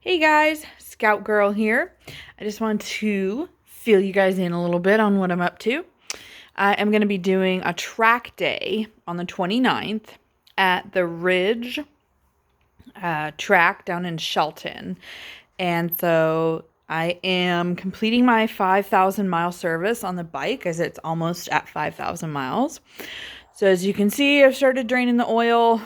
Hey guys, Scout Girl here. I just want to fill you guys in a little bit on what I'm up to. I am going to be doing a track day on the 29th at the Ridge track down in Shelton. And so I am completing my 5,000 mile service on the bike as it's almost at 5,000 miles. So as you can see, I've started draining the oil.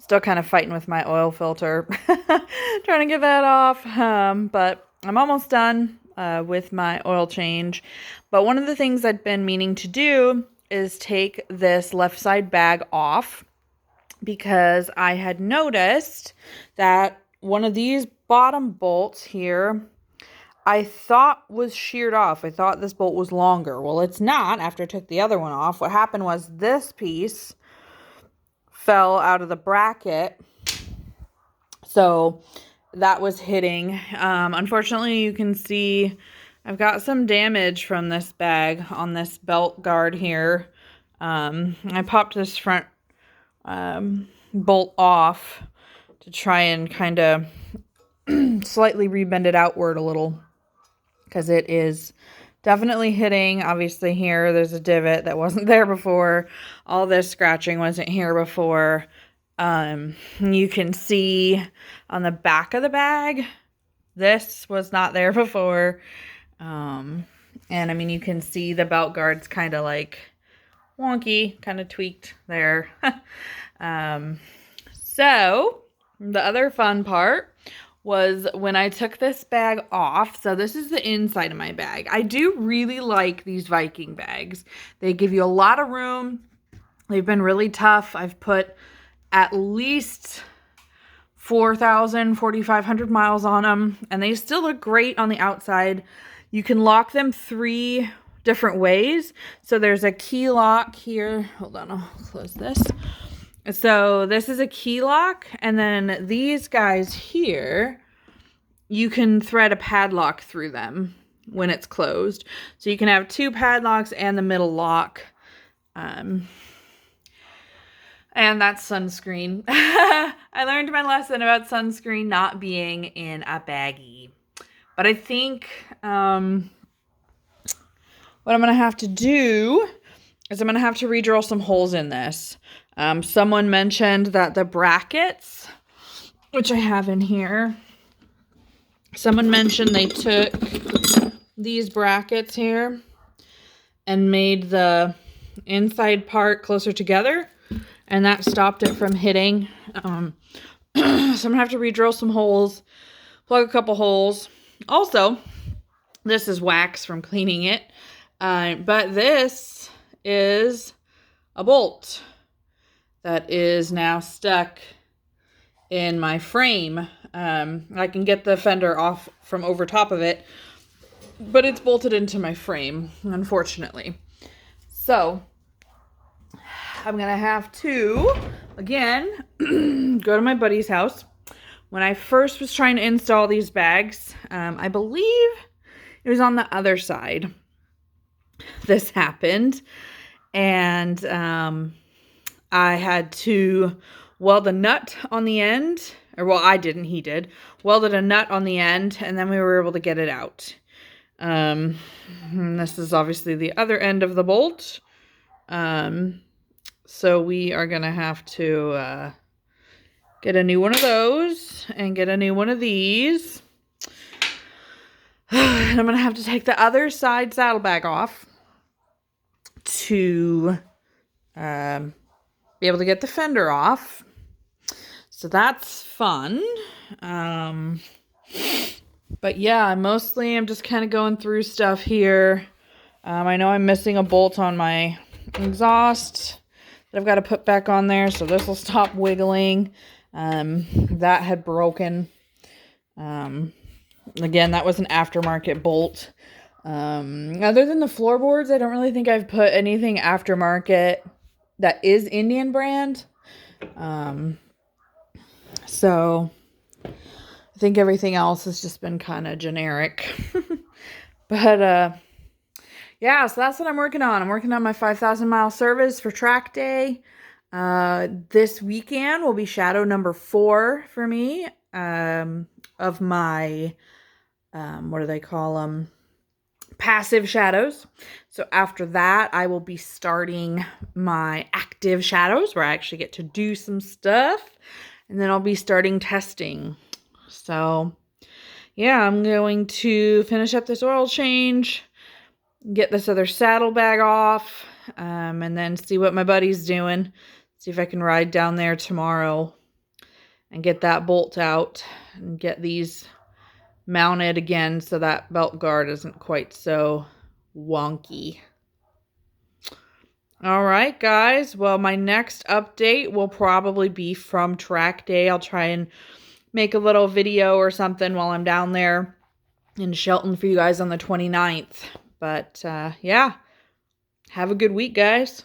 Still kind of fighting with my oil filter, trying to get that off. But I'm almost done with my oil change. But one of the things I've been meaning to do is take this left side bag off because I had noticed that one of these bottom bolts here I thought was sheared off. I thought this bolt was longer. Well, it's not after I took the other one off. What happened was this piece fell out of the bracket, so that was hitting. Unfortunately, you can see I've got some damage from this bag on this belt guard here. I popped this front bolt off to try and kind of slightly rebend it outward a little because it is definitely hitting. Obviously here there's a divot that wasn't there before. All this scratching wasn't here before. You can see on the back of the bag, this was not there before. And I mean, you can see the belt guard's kind of like wonky, kind of tweaked there. So the other fun part was when I took this bag off. So this is the inside of my bag. I do really like these Viking bags. They give you a lot of room. They've been really tough. I've put at least 4,500 miles on them, and they still look great on the outside. You can lock them 3 different ways. So there's a key lock here. Hold on, I'll close this. So this is a key lock, and then these guys here, you can thread a padlock through them when it's closed. So you can have 2 padlocks and the middle lock. And that's sunscreen. I learned my lesson about sunscreen not being in a baggie. But I think what I'm going to have to do is I'm going to have to re-drill some holes in this. Someone mentioned that the brackets, which I have in here, someone mentioned they took these brackets here and made the inside part closer together, and that stopped it from hitting. So I'm going to have to re-drill some holes, plug a couple holes. Also, this is wax from cleaning it, but this is a bolt that is now stuck in my frame. I can get the fender off from over top of it, but it's bolted into my frame, unfortunately. So I'm going to have to, again, go to my buddy's house. When I first was trying to install these bags, I believe it was on the other side this happened. And I had to weld a nut on the end. Or, well, I didn't. He did. Welded a nut on the end, and then we were able to get it out. This is obviously the other end of the bolt. So we are going to have to get a new one of those and get a new one of these. And I'm going to have to take the other side saddlebag off to be able to get the fender off. So that's fun. But yeah, mostly I'm just kind of going through stuff here. I know I'm missing a bolt on my exhaust that I've got to put back on there, so this will stop wiggling. That had broken. Again, that was an aftermarket bolt. Other than the floorboards, I don't really think I've put anything aftermarket that is Indian brand. So I think everything else has just been kind of generic. But yeah, so that's what I'm working on. I'm working on my 5,000 mile service for track day. This weekend will be shadow number 4 for me. of my, what do they call them? Passive shadows. So after that, I will be starting my active shadows where I actually get to do some stuff. And then I'll be starting testing. So yeah, I'm going to finish up this oil change, get this other saddlebag off, and then see what my buddy's doing. See if I can ride down there tomorrow and get that bolt out and get these mounted again so that belt guard isn't quite so wonky. All right, guys. Well, my next update will probably be from track day. I'll try and make a little video or something while I'm down there in Shelton for you guys on the 29th. But yeah, have a good week, guys.